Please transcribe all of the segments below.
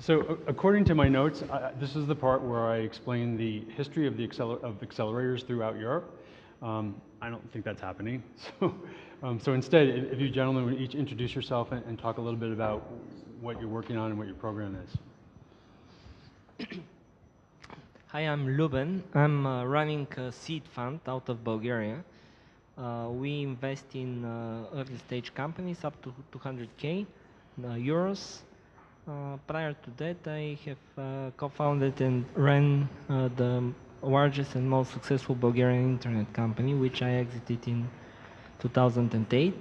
So according to my notes, this is the part where I explain the history of the accelerators throughout Europe. I don't think that's happening. So instead, if you gentlemen would each introduce yourself and talk a little bit about what you're working on and what your program is. Hi, I'm Lyuben. I'm running a seed fund out of Bulgaria. We invest in early stage companies up to 200K euros. Prior to that, I have co-founded and ran the largest and most successful Bulgarian internet company, which I exited in 2008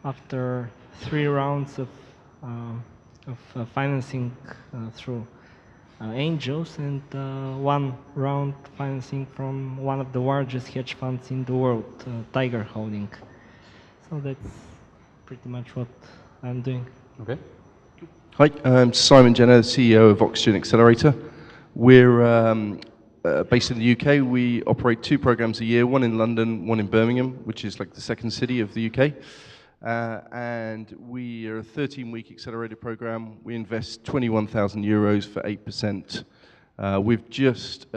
after 3 rounds of financing through angels and 1 round financing from one of the largest hedge funds in the world, Tiger Holding. So that's pretty much what I'm doing. Okay. Hi, I'm Simon Jana, CEO of Oxygen Accelerator. We're based in the UK. We operate 2 programs a year, one in London, one in Birmingham, which is like the second city of the UK. And we are a 13-week accelerator program. We invest 21,000 euros for 8%. We've just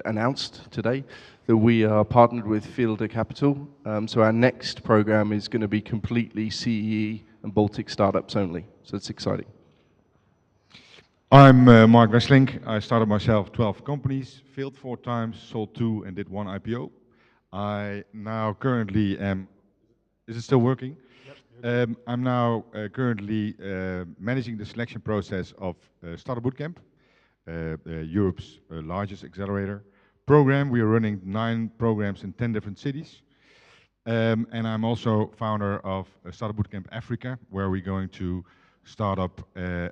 announced today that we are partnered with Fielder Capital. So our next program is going to be completely CEE and Baltic startups only. So it's exciting. I'm Marc Wesselink. I started myself 12 companies, failed 4 times, sold 2 and did 1 IPO. I now currently am, is it still working? Yep. I'm now currently managing the selection process of Startupbootcamp, Europe's largest accelerator program. We are running 9 programs in 10 different cities. And I'm also founder of Startupbootcamp Africa, where we're going to start up a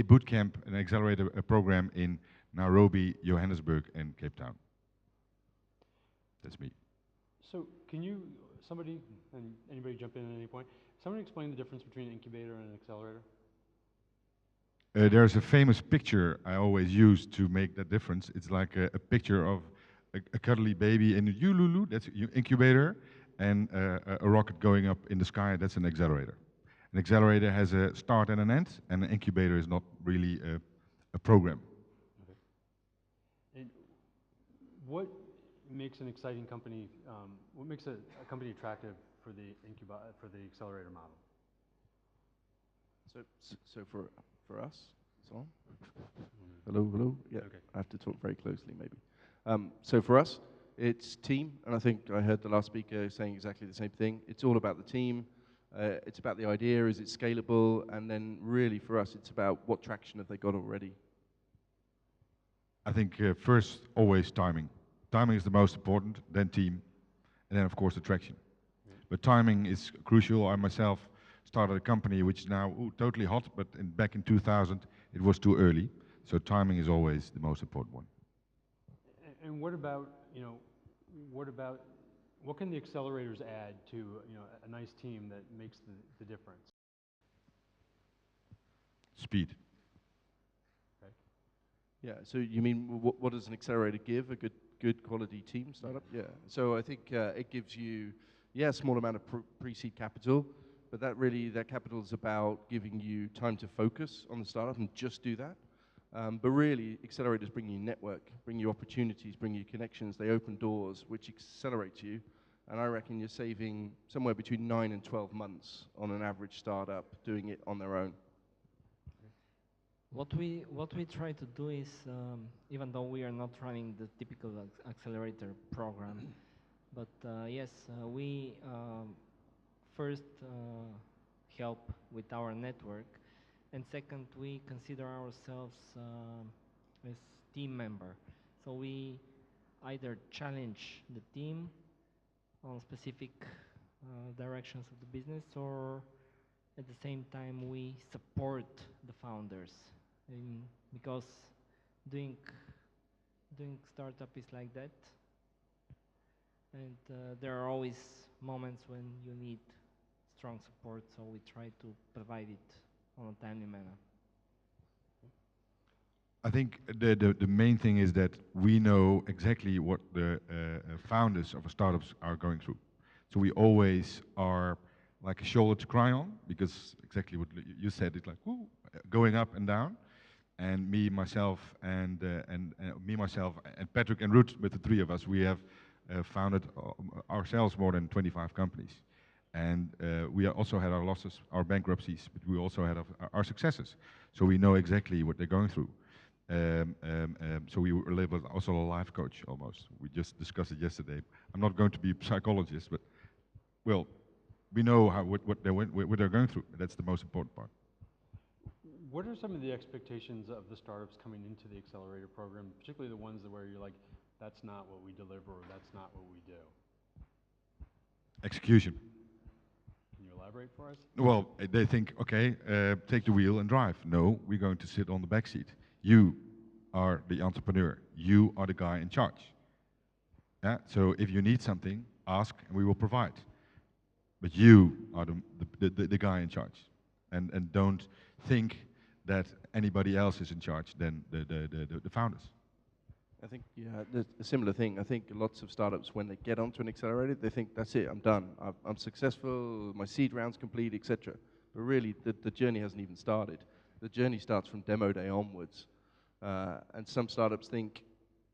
bootcamp, an accelerator program in Nairobi, Johannesburg, and Cape Town. That's me. So can you, somebody, and anybody jump in at any point, somebody explain the difference between an incubator and an accelerator? There's a famous picture I always use to make that difference. It's like a picture of a cuddly baby in a Ululu, that's an incubator, and a rocket going up in the sky, that's an accelerator. An accelerator has a start and an end, and an incubator is not really a program. Okay. And what makes an exciting company, what makes a company attractive for the accelerator model? So for us, it's on? Hello? Yeah, okay. I have to talk very closely maybe. So for us, it's team, and I think I heard the last speaker saying exactly the same thing. It's all about the team. It's about the idea, is it scalable? And then really for us, it's about what traction have they got already? I think first, always timing. Timing is the most important, then team, and then of course the traction. Yeah. But timing is crucial. I myself started a company which is now totally hot, but back in 2000, it was too early. So timing is always the most important one. And what about, what can the accelerators add to a nice team that makes the difference? Speed. Okay. Yeah, so you mean what does an accelerator give? A good quality team startup? Yeah, so I think it gives you, a small amount of pre-seed capital, but that capital is about giving you time to focus on the startup and just do that. But really, accelerators bring you network, bring you opportunities, bring you connections. They open doors, which accelerate you. And I reckon you're saving somewhere between 9 and 12 months on an average startup doing it on their own. What we try to do is, even though we are not running the typical accelerator program, but yes, we first help with our network. And second, we consider ourselves as team member. So we either challenge the team on specific directions of the business, or at the same time we support the founders. Because doing startup is like that. And there are always moments when you need strong support, so we try to provide it on a timely manner. I think the main thing is that we know exactly what the founders of startups are going through. So we always are like a shoulder to cry on, because exactly what you said, it's like, ooh, going up and down. And myself, and Patrick and Ruud, with the three of us, we have founded ourselves more than 25 companies. And we also had our losses, our bankruptcies, but we also had our successes. So we know exactly what they're going through. So we were labeled also a life coach almost. We just discussed it yesterday. I'm not going to be a psychologist, but well, we know what they're going through. That's the most important part. What are some of the expectations of the startups coming into the accelerator program, particularly the ones where you're like, that's not what we deliver, or that's not what we do? Execution. Can you elaborate for us? Well, they think, okay, take the wheel and drive. No, we're going to sit on the back seat. You are the entrepreneur. You are the guy in charge. Yeah? So if you need something, ask and we will provide. But you are the guy in charge. And don't think that anybody else is in charge than the founders. I think, yeah, there's a similar thing. I think lots of startups, when they get onto an accelerator, they think, that's it, I'm done. I'm successful, my seed round's complete, etc. But really, the journey hasn't even started. The journey starts from demo day onwards. And some startups think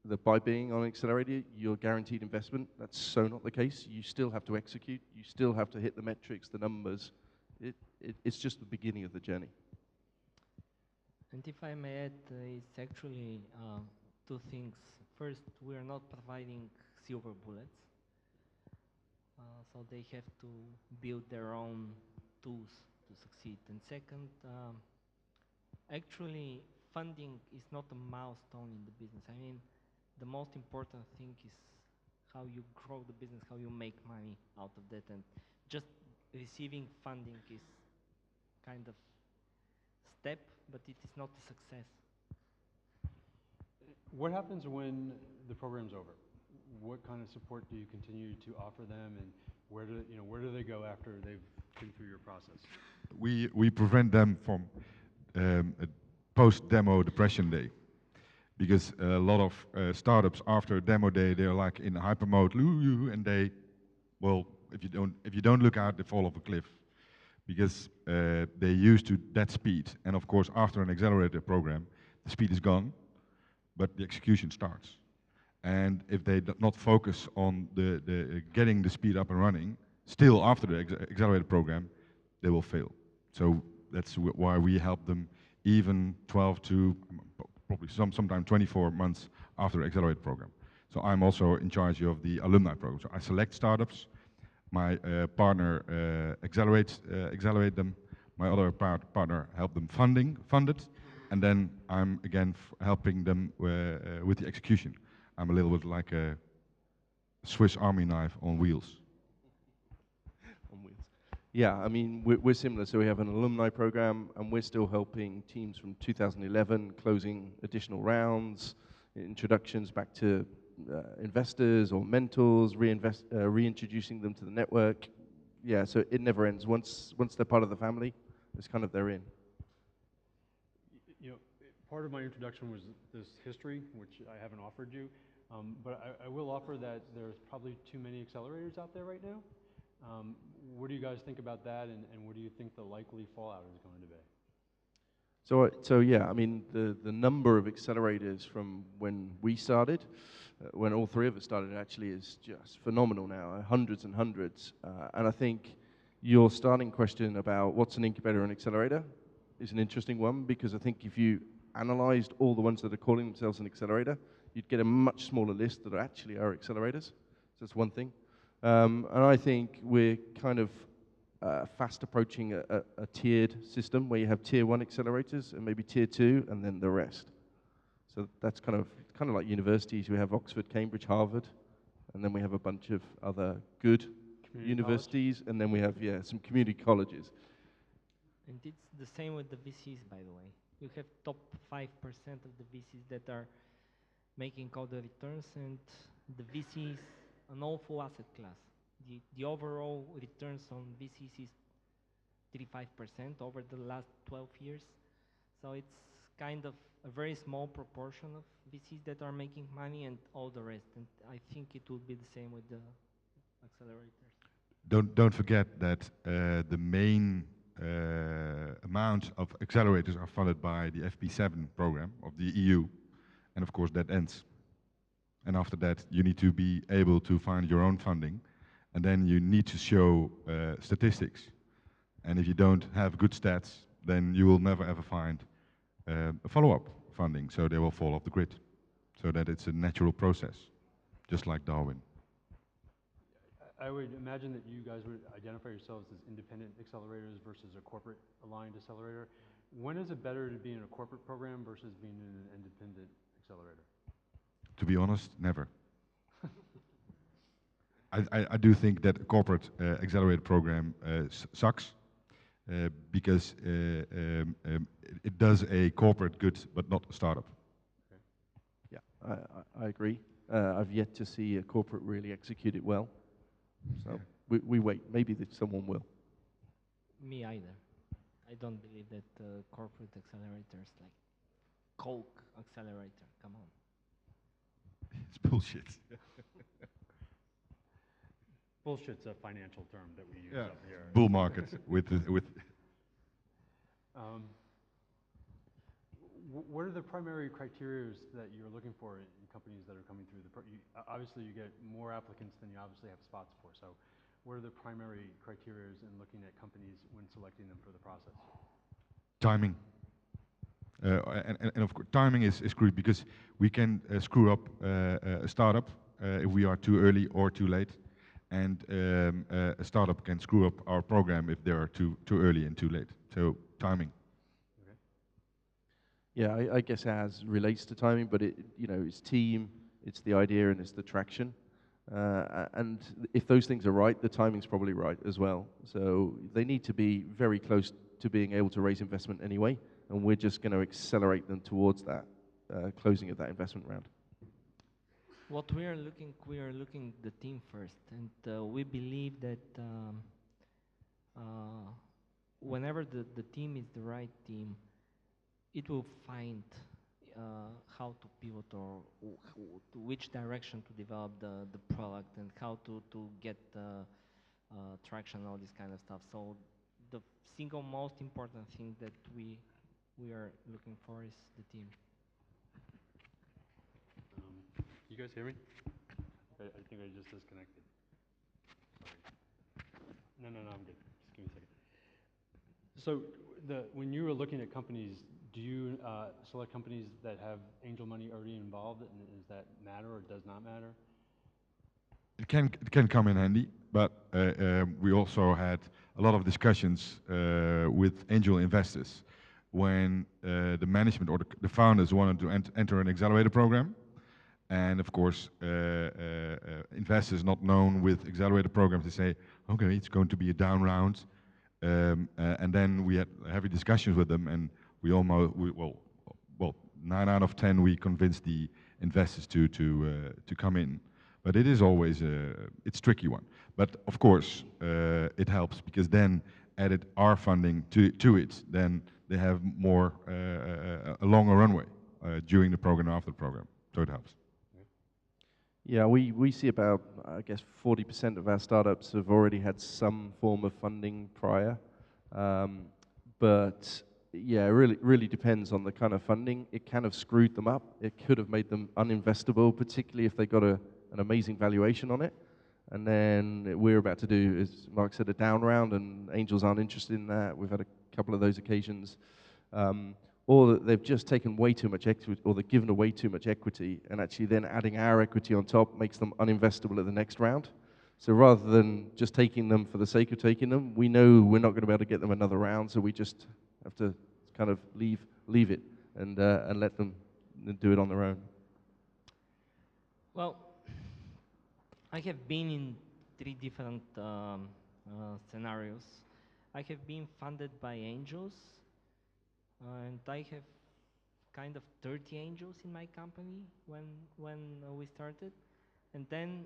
that by being on an accelerator, you're guaranteed investment. That's so not the case. You still have to execute. You still have to hit the metrics, the numbers. It's just the beginning of the journey. And if I may add, it's actually two things. First, we are not providing silver bullets. So they have to build their own tools to succeed. And second, actually, funding is not a milestone in the business. I mean, the most important thing is how you grow the business, how you make money out of that. And just receiving funding is kind of step, but it is not a success. What happens when the program's over? What kind of support do you continue to offer them, and where do they go after they've been through your process? We prevent them from post-demo depression day, because a lot of startups after demo day, they're like in hyper mode, and they, well, if you don't look out, they fall off a cliff, because they're used to that speed. And of course, after an accelerator program, the speed is gone, but the execution starts. And if they do not focus on the getting the speed up and running, still after the accelerator program, they will fail. So that's why we help them even 12 to probably sometime 24 months after the accelerator program. So I'm also in charge of the alumni program. So I select startups. My partner accelerate them. My other partner help them fund it, and then I'm again helping them with the execution. I'm a little bit like a Swiss Army knife on wheels. On wheels. Yeah, I mean, we're similar. So we have an alumni program, and we're still helping teams from 2011 closing additional rounds, introductions back to investors or mentors, reintroducing them to the network. Yeah, so it never ends. Once they're part of the family, it's kind of they're in. You know, part of my introduction was this history, which I haven't offered you, but I will offer that there's probably too many accelerators out there right now. What do you guys think about that, and what do you think the likely fallout is going to be? So yeah, I mean, the number of accelerators from when we started, when all three of us started, actually is just phenomenal now, hundreds and hundreds. And I think your starting question about what's an incubator and accelerator is an interesting one, because I think if you analyzed all the ones that are calling themselves an accelerator, you'd get a much smaller list that actually are accelerators. So that's one thing. And I think we're kind of fast approaching a tiered system where you have tier 1 accelerators and maybe tier 2 and then the rest. So that's kind of like universities. We have Oxford, Cambridge, Harvard, and then we have a bunch of other good universities, and then we have, yeah, some community colleges. And it's the same with the VCs, by the way. You have top 5% of the VCs that are making all the returns, and the VCs, an awful asset class. The overall returns on VCs is 35% over the last 12 years. So it's kind of a very small proportion of VCs that are making money and all the rest. And I think it will be the same with the accelerators. Don't forget that the main amount of accelerators are funded by the FP7 program of the EU, and of course that ends. And after that, you need to be able to find your own funding, and then you need to show statistics. And if you don't have good stats, then you will never ever find a follow-up funding, so they will fall off the grid. So that it's a natural process, just like Darwin. I would imagine that you guys would identify yourselves as independent accelerators versus a corporate aligned accelerator. When is it better to be in a corporate program versus being in an independent accelerator? To be honest, never. I do think that a corporate accelerator program sucks because it does a corporate good, but not a startup. Okay. Yeah, I agree. I've yet to see a corporate really execute it well. So we wait. Maybe that someone will. Me either. I don't believe that corporate accelerators like Coke accelerator. Come on. It's bullshit. Bullshit's a financial term that we use up here. Bull market with. What are the primary criteria that you're looking for in companies that are coming through the obviously you get more applicants than you obviously have spots for, so what are the primary criteria in looking at companies when selecting them for the process? Timing. And of course, timing is crucial because we can screw up a startup if we are too early or too late, and a startup can screw up our program if they are too early and too late. So timing. Yeah, I guess as relates to timing, but it's team, it's the idea, and it's the traction. And if those things are right, the timing's probably right as well. So they need to be very close to being able to raise investment anyway, and we're just going to accelerate them towards that closing of that investment round. What we are looking the team first, and we believe that whenever the team is the right team, it will find how to pivot or to which direction to develop the product and how to get traction, all this kind of stuff. So the single most important thing that we are looking for is the team. You guys hear me? I think I just disconnected. Sorry. No, I'm good. Just give me a second. So when you were looking at companies, do you select companies that have angel money already involved, and does that matter or does not matter? It can come in handy, but we also had a lot of discussions with angel investors when the management or the founders wanted to enter an accelerator program. And of course, investors not known with accelerator programs, they say, okay, it's going to be a down round. And then we had heavy discussions with them, and we almost, 9 out of 10, we convinced the investors to come in. But it is always it's a tricky one. But of course, it helps because then added our funding to it, then they have more a longer runway during the program and after the program. So it helps. Yeah, we see about, I guess, 40% of our startups have already had some form of funding prior. But yeah, it really depends on the kind of funding. It kind of screwed them up. It could have made them uninvestable, particularly if they got an amazing valuation on it. And then we're about to do, as Marc said, a down round, and angels aren't interested in that. We've had a couple of those occasions. Or they've just taken way too much equity, or they've given away too much equity, and actually then adding our equity on top makes them uninvestable at the next round. So rather than just taking them for the sake of taking them, we know we're not going to be able to get them another round, so we just have to kind of leave it and let them do it on their own. Well, I have been in 3 different scenarios. I have been funded by angels, and I have kind of 30 angels in my company when we started. And then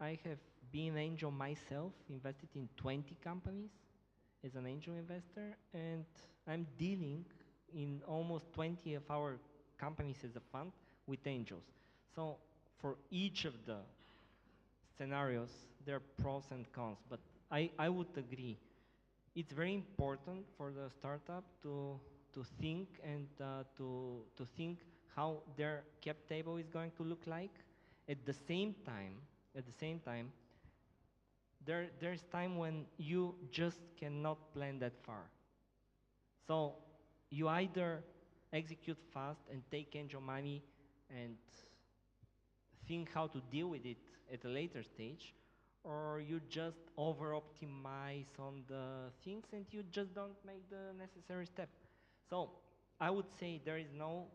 I have been angel myself, invested in 20 companies as an angel investor, and I'm dealing in almost 20 of our companies as a fund with angels. So for each of the scenarios, there are pros and cons, but I would agree it's very important for the startup to think and to think how their cap table is going to look like. At the same time, there's time when you just cannot plan that far. So you either execute fast and take angel money and think how to deal with it at a later stage, or you just over-optimize on the things and you just don't make the necessary step. So I would say there is no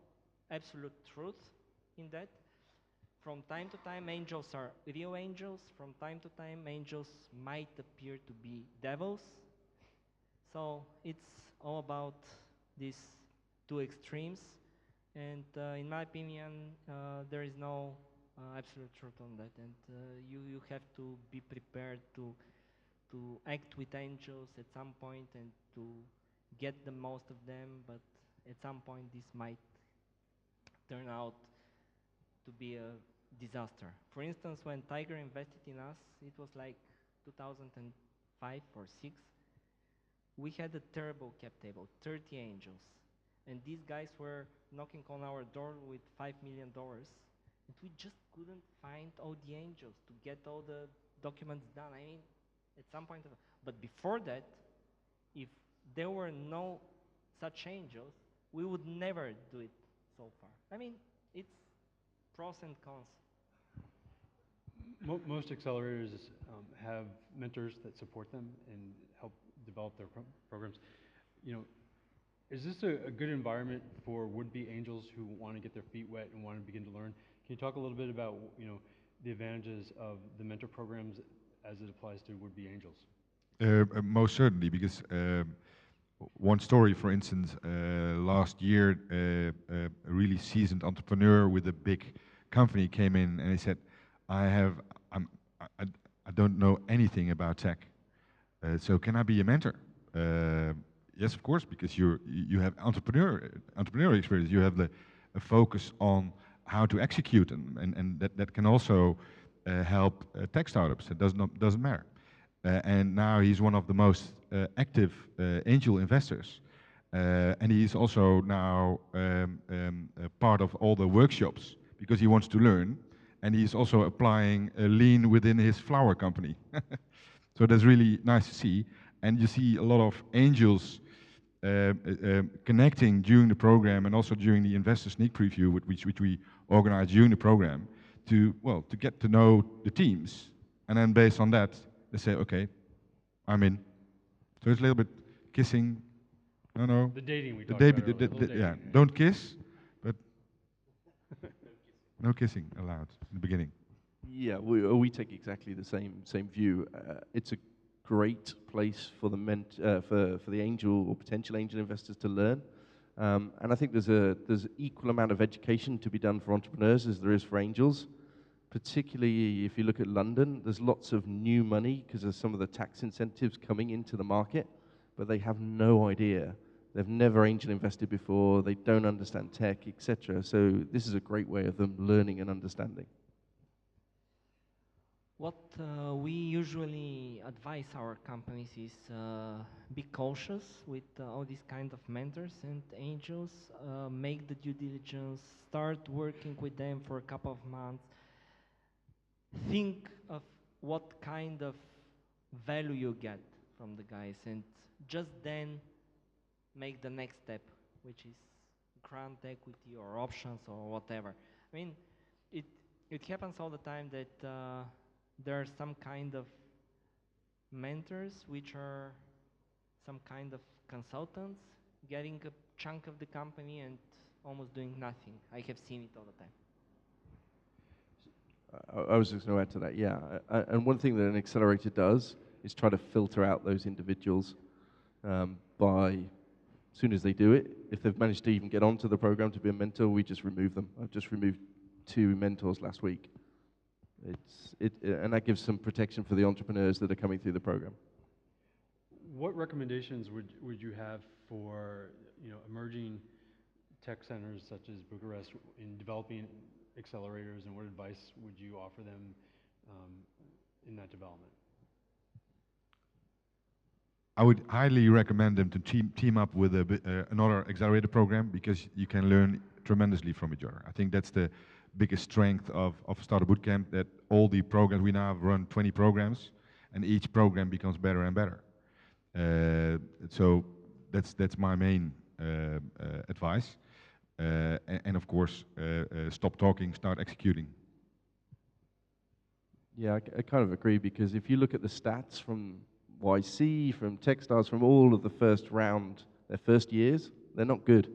absolute truth in that. From time to time, angels are real angels. From time to time, angels might appear to be devils. So it's all about these two extremes. And in my opinion, there is no absolute truth on that. And you have to be prepared to act with angels at some point and to get the most of them. But at some point, this might turn out to be a disaster. For instance, when Tiger invested in us, it was like 2005 or 6. We had a terrible cap table, 30 angels. And these guys were knocking on our door with $5 million. And we just couldn't find all the angels to get all the documents done. I mean, at some point, but before that, if there were no such angels, we would never do it so far. I mean, it's pros and cons. Most accelerators have mentors that support them and help develop their programs. You know, is this a good environment for would-be angels who want to get their feet wet and want to begin to learn? Can you talk a little bit about, you know, the advantages of the mentor programs as it applies to would-be angels? Most certainly, because one story, for instance, last year, a really seasoned entrepreneur with a big company came in and he said, I don't know anything about tech, so can I be a mentor? Yes, of course, because you have entrepreneurial experience. You have a focus on how to execute, and that can also help tech startups. It doesn't matter. And now he's one of the most active angel investors, and he is also now a part of all the workshops because he wants to learn, and he's also applying lean within his flower company. So that's really nice to see, and you see a lot of angels connecting during the program and also during the investor sneak preview, which we organize during the program, to get to know the teams, and then based on that, they say, okay, I'm in. So it's a little bit kissing. No. The dating we talked about earlier. Yeah, don't kiss, but no kissing allowed in the beginning. Yeah, we take exactly the same view. It's a great place for the for the angel or potential angel investors to learn, and I think there's equal amount of education to be done for entrepreneurs as there is for angels. Particularly if you look at London, there's lots of new money because of some of the tax incentives coming into the market, but they have no idea. They've never angel invested before, they don't understand tech, etc. So this is a great way of them learning and understanding. What we usually advise our companies is be cautious with all these kind of mentors and angels, make the due diligence, start working with them for a couple of months, think of what kind of value you get from the guys, and just then make the next step, which is grant equity or options or whatever. I mean, it happens all the time that there are some kind of mentors which are some kind of consultants getting a chunk of the company and almost doing nothing. I have seen it all the time. I was just going to add to that, yeah. And one thing that an accelerator does is try to filter out those individuals by, as soon as they do it, if they've managed to even get onto the program to be a mentor, we just remove them. I've just removed 2 mentors last week. And that gives some protection for the entrepreneurs that are coming through the program. What recommendations would you have for, you know, emerging tech centers such as Bucharest in developing accelerators, and what advice would you offer them in that development? I would highly recommend them to team up with another accelerator program, because you can learn tremendously from each other. I think that's the biggest strength of Startup Bootcamp, that all the programs, we now have run 20 programs, and each program becomes better and better. So that's my main advice. And of course, stop talking, start executing. Yeah, I kind of agree, because if you look at the stats from YC, from Techstars, from all of the first round, their first years, they're not good.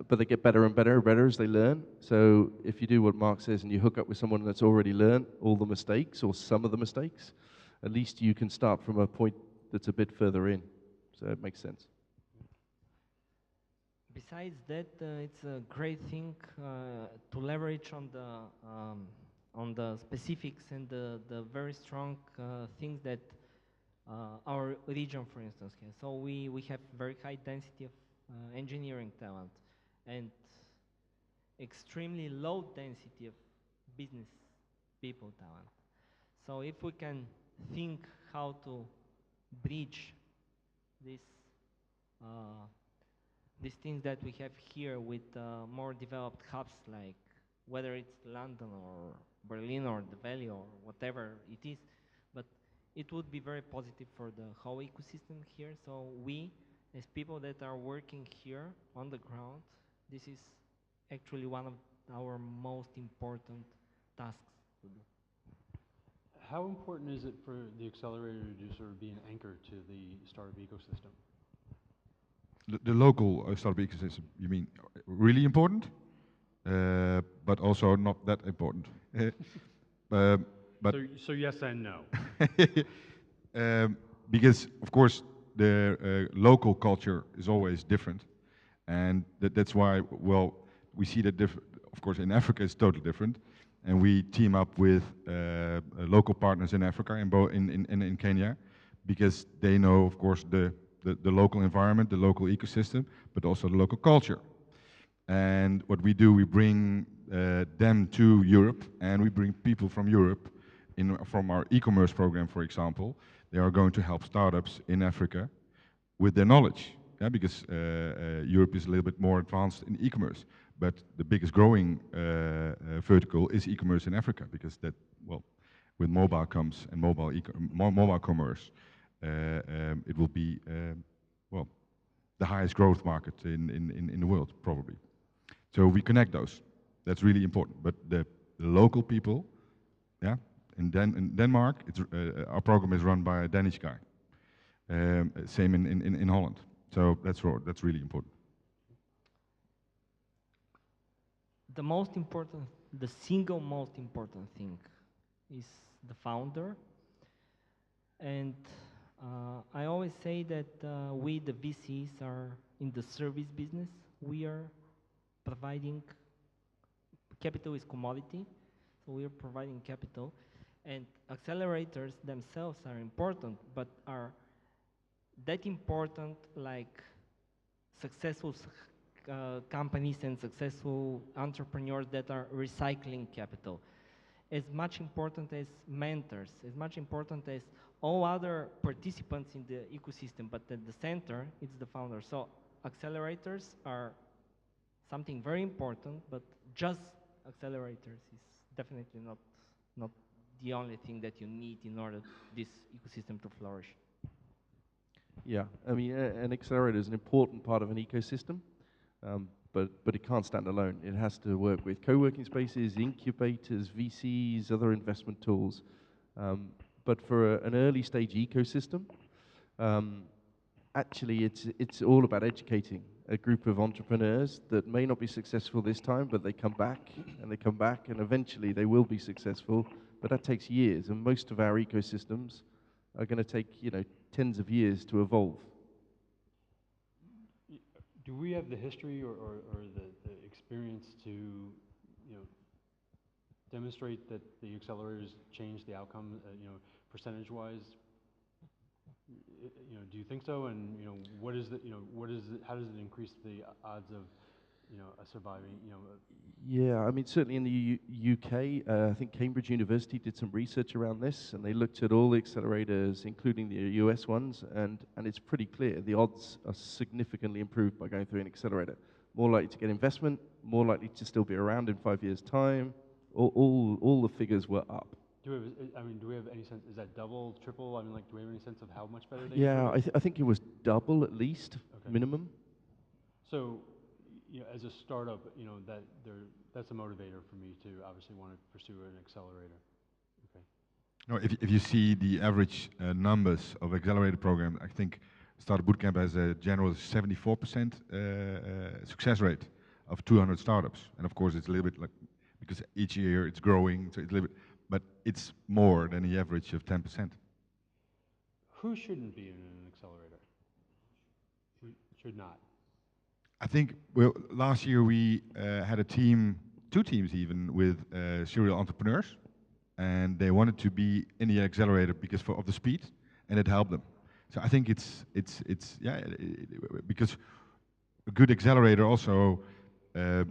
But they get better and better and better as they learn. So if you do what Marc says and you hook up with someone that's already learned all the mistakes or some of the mistakes, at least you can start from a point that's a bit further in. So it makes sense. Besides that, it's a great thing to leverage on the specifics and the very strong things that our region, for instance, has. So we have very high density of engineering talent and extremely low density of business people talent. So if we can think how to bridge this these things that we have here with more developed hubs, like whether it's London or Berlin or the Valley or whatever it is, but it would be very positive for the whole ecosystem here. So we, as people that are working here on the ground, this is actually one of our most important tasks to do. How important is it for the accelerator to sort of be an anchor to the startup ecosystem? The local startup ecosystem, you mean really important, but also not that important. But so yes and no. Because of course the local culture is always different, and that's why, well, we see that of course in Africa it's totally different, and we team up with local partners in Africa, in Kenya, because they know, of course, the local environment, the local ecosystem, but also the local culture. And what we do, we bring them to Europe, and we bring people from Europe from our e-commerce program, for example. They are going to help startups in Africa with their knowledge, yeah, because Europe is a little bit more advanced in e-commerce, but the biggest growing vertical is e-commerce in Africa, because that, well, with mobile comes and mobile commerce, it will be, well, the highest growth market in the world, probably. So we connect those. That's really important. But the local people, yeah, in Denmark, our program is run by a Danish guy. Same in Holland. So that's really important. The single most important thing is the founder. And I always say that we, the VCs, are in the service business. We are providing, capital is commodity, so we are providing capital. And accelerators themselves are important, but are that important like successful companies and successful entrepreneurs that are recycling capital. As much important as mentors, as much important as all other participants in the ecosystem, but at the center, it's the founder. So accelerators are something very important, but just accelerators is definitely not the only thing that you need in order this ecosystem to flourish. Yeah, I mean, an accelerator is an important part of an ecosystem, but it can't stand alone. It has to work with co-working spaces, incubators, VCs, other investment tools. But for an early stage ecosystem, actually it's all about educating a group of entrepreneurs that may not be successful this time, but they come back and they come back, and eventually they will be successful. But that takes years, and most of our ecosystems are going to take, tens of years to evolve. Do we have the history or the experience to, demonstrate that the accelerators change the outcome, percentage-wise? Do you think so? And how does it increase the odds of a surviving, Yeah, I mean, certainly in the UK, I think Cambridge University did some research around this, and they looked at all the accelerators, including the US ones, and it's pretty clear the odds are significantly improved by going through an accelerator. More likely to get investment, more likely to still be around in 5 years' time. All the figures were up. do we have any sense, is that double, triple? I mean, like, do we have any sense of how much better they Yeah, improve? I think it was double at least, Okay. minimum. So, as a startup, that's a motivator for me to obviously want to pursue an accelerator. Okay. No, if you see the average numbers of accelerator program, I think Startupbootcamp has a general 74% success rate of 200 startups. And of course, it's a little bit like, because each year it's growing, so it's a little bit, but it's more than the average of 10%. Who shouldn't be in an accelerator? Who should not? I think, well, last year we had a team, 2 teams even, with serial entrepreneurs, and they wanted to be in the accelerator because of the speed, and it helped them. So I think it's because a good accelerator also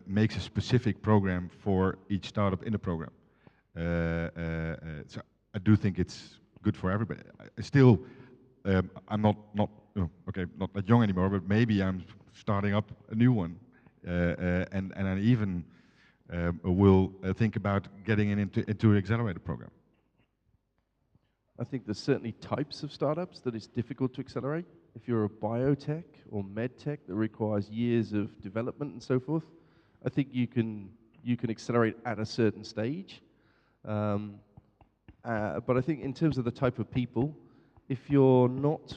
makes a specific program for each startup in the program. So I do think it's good for everybody. I still, I'm not that young anymore, but maybe I'm starting up a new one, and I even will think about getting into an accelerator program. I think there's certainly types of startups that it's difficult to accelerate. If you're a biotech or medtech that requires years of development and so forth, I think you can accelerate at a certain stage. But I think in terms of the type of people, if you're not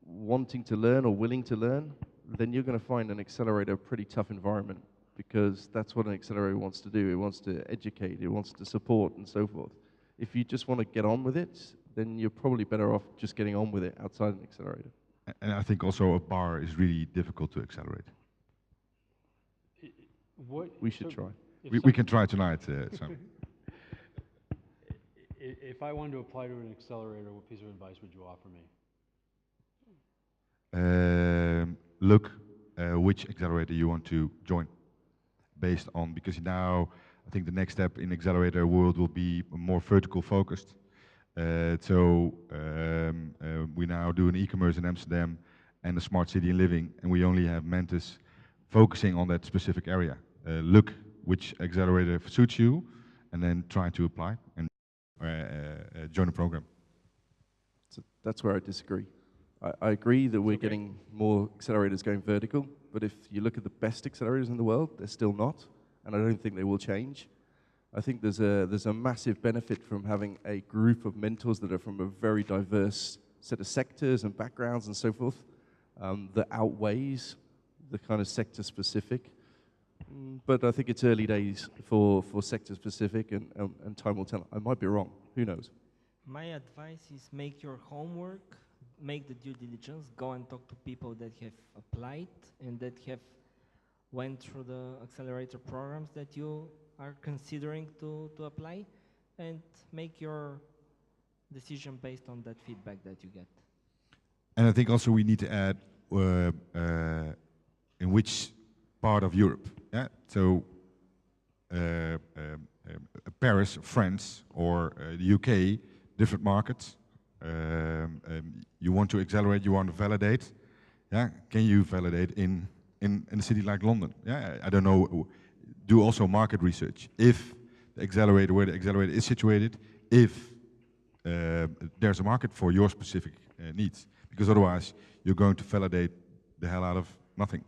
wanting to learn or willing to learn, then you're going to find an accelerator a pretty tough environment, because that's what an accelerator wants to do. It wants to educate, it wants to support, and so forth. If you just want to get on with it, then you're probably better off just getting on with it outside an accelerator. And I think also a bar is really difficult to accelerate. We should try. We can try tonight. If I wanted to apply to an accelerator, what piece of advice would you offer me? Look which accelerator you want to join, based on, because now I think the next step in accelerator world will be more vertical focused. We now do an e-commerce in Amsterdam and a smart city in living, and we only have mentors focusing on that specific area. Look which accelerator suits you, and then try to apply and join a program. So that's where I disagree. I agree that we're getting more accelerators going vertical, but if you look at the best accelerators in the world, they're still not, and I don't think they will change. I think there's a massive benefit from having a group of mentors that are from a very diverse set of sectors and backgrounds and so forth, that outweighs the kind of sector specific. But I think it's early days for sector specific, and time will tell. I might be wrong, who knows? My advice is make your homework, make the due diligence, go and talk to people that have applied and that have went through the accelerator programs that you are considering to apply, and make your decision based on that feedback that you get. And I think also we need to add in which part of Europe. Yeah? So Paris, France, or the UK, different markets. You want to accelerate, you want to validate. Yeah? Can you validate in a city like London? Yeah? I don't know. Do also market research. If the accelerator, where the accelerator is situated, if there's a market for your specific needs, because otherwise you're going to validate the hell out of nothing.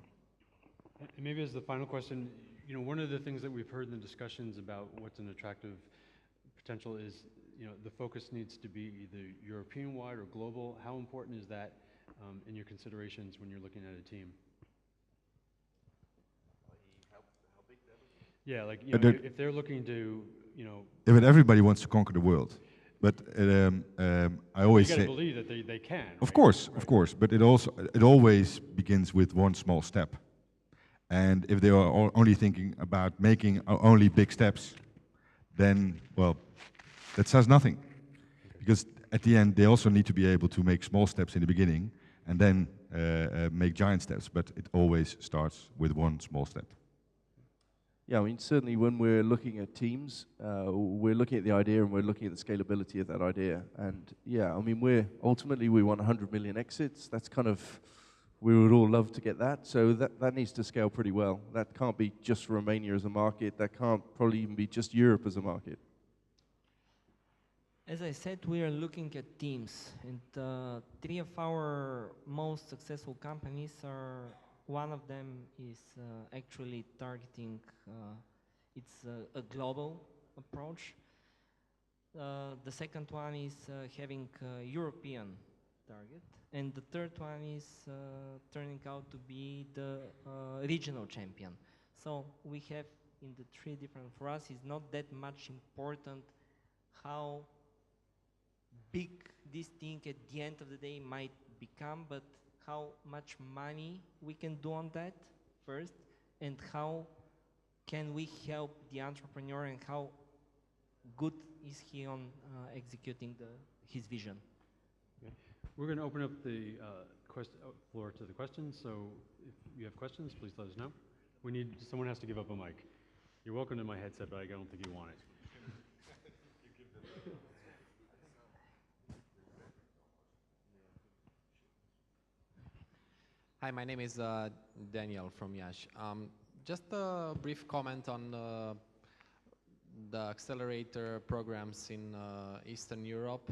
And maybe as the final question, one of the things that we've heard in the discussions about what's an attractive potential is, the focus needs to be either European-wide or global. How important is that in your considerations when you're looking at a team? Yeah, like if they're looking to, Yeah, but everybody wants to conquer the world. But I always say, you got to believe that they can. Of course, of course. But it always begins with one small step. And if they are only thinking about making only big steps, then, well, that says nothing. Because at the end, they also need to be able to make small steps in the beginning and then make giant steps. But it always starts with one small step. Yeah, I mean, certainly when we're looking at teams, we're looking at the idea and we're looking at the scalability of that idea. And yeah, I mean, ultimately we want 100 million exits. That's kind of, we would all love to get that. So that needs to scale pretty well. That can't be just Romania as a market. That can't probably even be just Europe as a market. As I said, we are looking at teams, and 3 of our most successful companies are, one of them is actually targeting, it's a global approach. The second one is having a European target, and the third one is turning out to be the regional champion. So we have in the 3 different, for us it's not that much important how big this thing at the end of the day might become, but how much money we can do on that first, and how can we help the entrepreneur, and how good is he on executing his vision. Okay. We're going to open up the floor to the questions, so if you have questions, please let us know. Someone has to give up a mic. You're welcome to my headset, but I don't think you want it. Hi, my name is Daniel from Yash. Just a brief comment on the accelerator programs in Eastern Europe,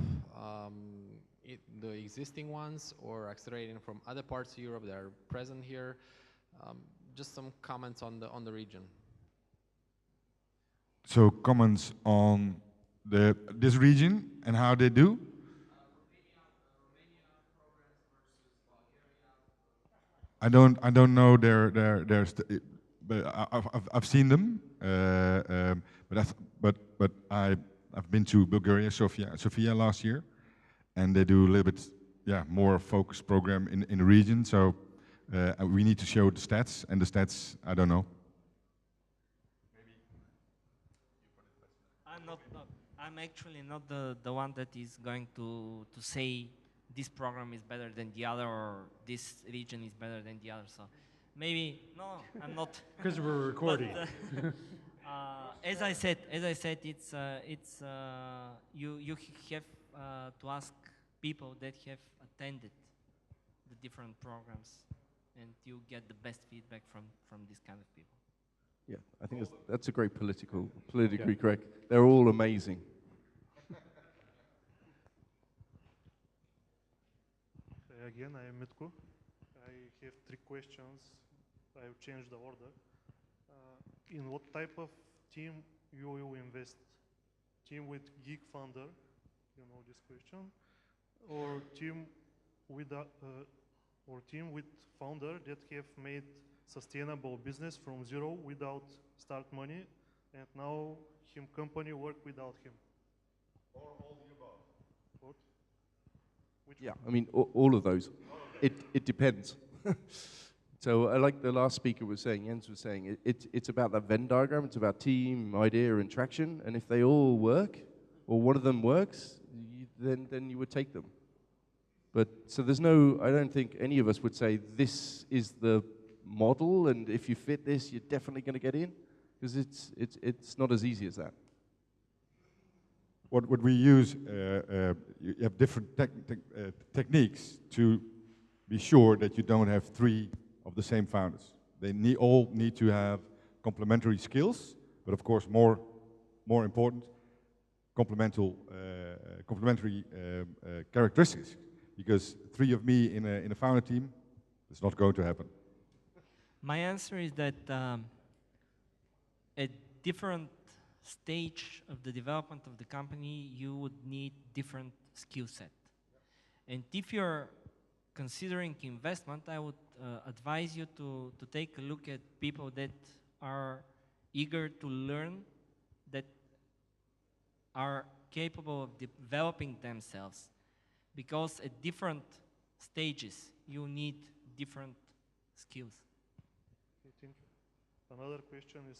the existing ones, or accelerating from other parts of Europe that are present here. Just some comments on the region. So comments on this region and how they do? I don't know but I've seen them, but I've been to Bulgaria, Sofia last year, and they do a little bit, more focused program in the region. So we need to show the stats, and the stats I don't know. I'm actually not the one that is going to say this program is better than the other, or this region is better than the other. So maybe, no, I'm not. Because we're recording. But, as I said, it's you have to ask people that have attended the different programs, and you get the best feedback from these kind of people. Yeah, I think that's a great politically correct. They're all amazing. Again, I am Mitko. I have 3 questions. I will change the order. In what type of team you will invest? Team with geek founder, you know this question, or team with founder that have made sustainable business from zero without start money, and now him company work without him? Or all the above? What? I mean, all of those. It depends. So I like the last speaker was saying, Jens was saying, it's about that Venn diagram, it's about team, idea, and traction, and if they all work, or one of them works, then you would take them. But, so there's no, I don't think any of us would say, this is the model, and if you fit this, you're definitely going to get in, because it's not as easy as that. What we use, you have different techniques to be sure that you don't have 3 of the same founders. They all need to have complementary skills, but of course more important, complementary characteristics. Because 3 of me in a founder team, it's not going to happen. My answer is that at different stage of the development of the company, you would need different skill set. And if you're considering investment, I would advise you to take a look at people that are eager to learn, that are capable of developing themselves. Because at different stages, you need different skills. Okay, thank you. Another question is,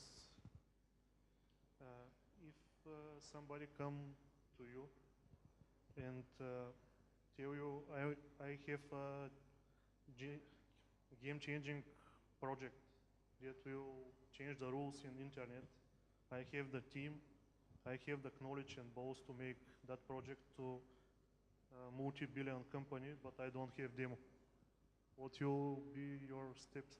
if somebody come to you and tell you, I have a game-changing project that will change the rules in internet. I have the team, I have the knowledge and balls to make that project to a multi-billion company, but I don't have demo. What will be your steps?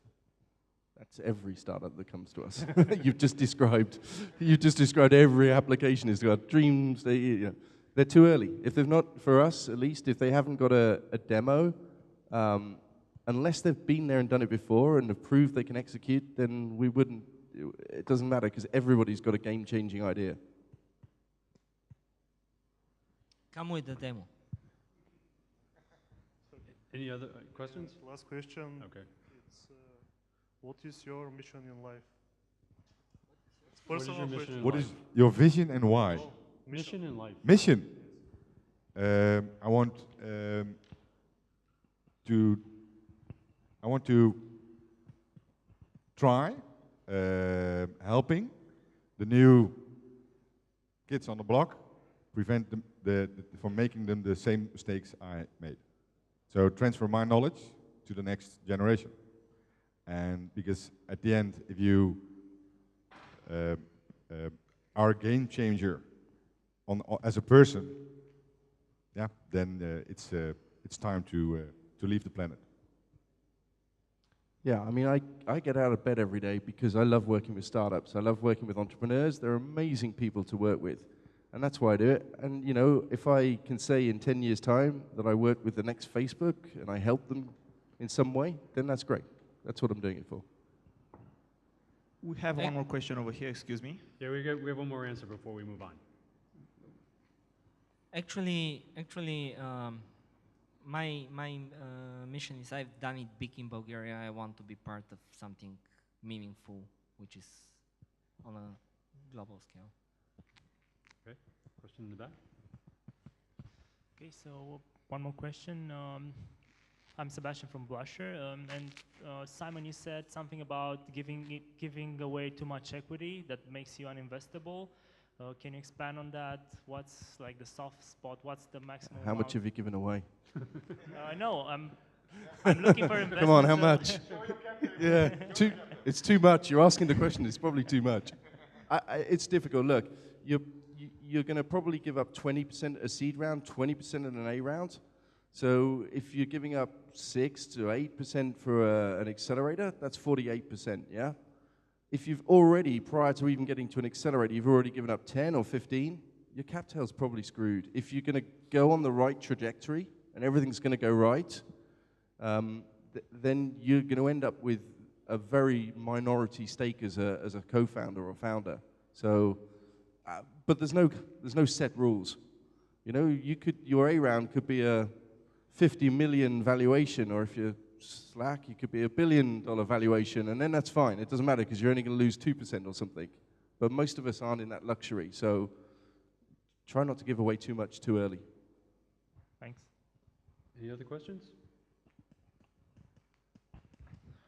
That's every startup that comes to us. You've just described every application has got dreams. They're too early. If they've not, for us at least, if they haven't got a demo, unless they've been there and done it before and have proved they can execute, then we wouldn't. It doesn't matter because everybody's got a game-changing idea. Come with the demo. Any other questions? Last question. Okay. It's what is your mission in life? It's What is your personal mission question. in What life? is your vision and why? Oh, Mission in life. Mission. I want to try helping the new kids on the block, prevent them from making them the same mistakes I made. So transfer my knowledge to the next generation. And because at the end, if you are a game changer as a person, yeah, then it's time to leave the planet. Yeah, I mean, I get out of bed every day because I love working with startups. I love working with entrepreneurs. They're amazing people to work with. And that's why I do it. And, you know, if I can say in 10 years' time that I work with the next Facebook and I help them in some way, then that's great. That's what I'm doing it for. We have one more question over here, excuse me. Yeah, we have one more answer before we move on. Actually, my mission is I've done it big in Bulgaria. I want to be part of something meaningful, which is on a global scale. Okay, question in the back. Okay, so one more question. I'm Sebastian from Blusher, and Simon, you said something about giving away too much equity that makes you uninvestable. Can you expand on that? What's like the soft spot? What's the maximum? How much have you given away? No, I'm looking for investment. Come on, how much? Yeah, it's too much. You're asking the question. It's probably too much. It's difficult. Look, you're going to probably give up 20% a seed round, 20% in an A round. So if you're giving up 6 to 8% for an accelerator, that's 48%, yeah? If you've already, prior to even getting to an accelerator, you've already given up 10 or 15, your cap tail's probably screwed. If you're going to go on the right trajectory and everything's going to go right, then you're going to end up with a very minority stake as a co-founder or founder. So, but there's no set rules. You know, your A round could be a 50 million valuation, or if you're Slack, it could be $1 billion valuation, and then that's fine. It doesn't matter because you're only going to lose 2% or something. But most of us aren't in that luxury, so try not to give away too much too early. Thanks. Any other questions?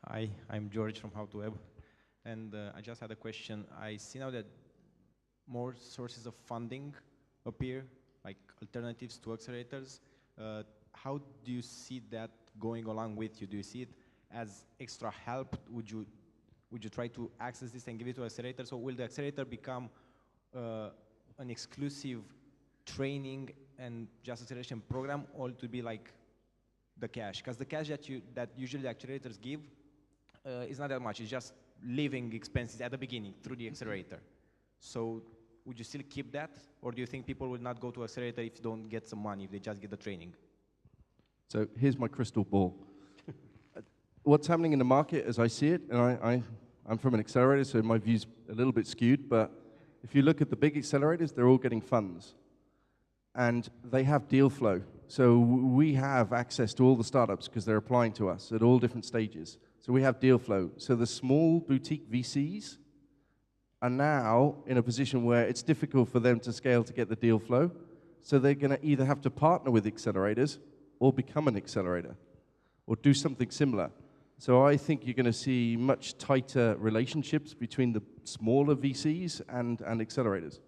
Hi, I'm George from How to Web, and I just had a question. I see now that more sources of funding appear, like alternatives to accelerators. How do you see that going along with you? Do you see it as extra help? Would you try to access this and give it to accelerator? So will the accelerator become an exclusive training and just acceleration program, or to be like the cash? Because the cash that usually the accelerators give is not that much. It's just living expenses at the beginning through the accelerator. So would you still keep that, or do you think people will not go to accelerator if you don't get some money, if they just get the training? So here's my crystal ball. What's happening in the market as I see it, and I'm from an accelerator, so my view's a little bit skewed, but if you look at the big accelerators, they're all getting funds. And they have deal flow. So we have access to all the startups because they're applying to us at all different stages. So we have deal flow. So the small boutique VCs are now in a position where it's difficult for them to scale to get the deal flow. So they're going to either have to partner with accelerators or become an accelerator or do something similar. So I think you're going to see much tighter relationships between the smaller VCs and accelerators.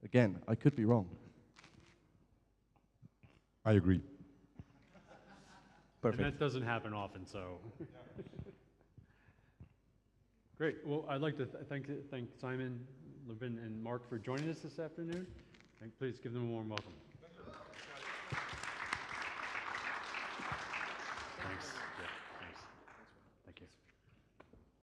Again, I could be wrong. I agree. Perfect. And that doesn't happen often, so. Great. Well, I'd like to thank Simon, Lyuben, and Marc for joining us this afternoon. And please give them a warm welcome.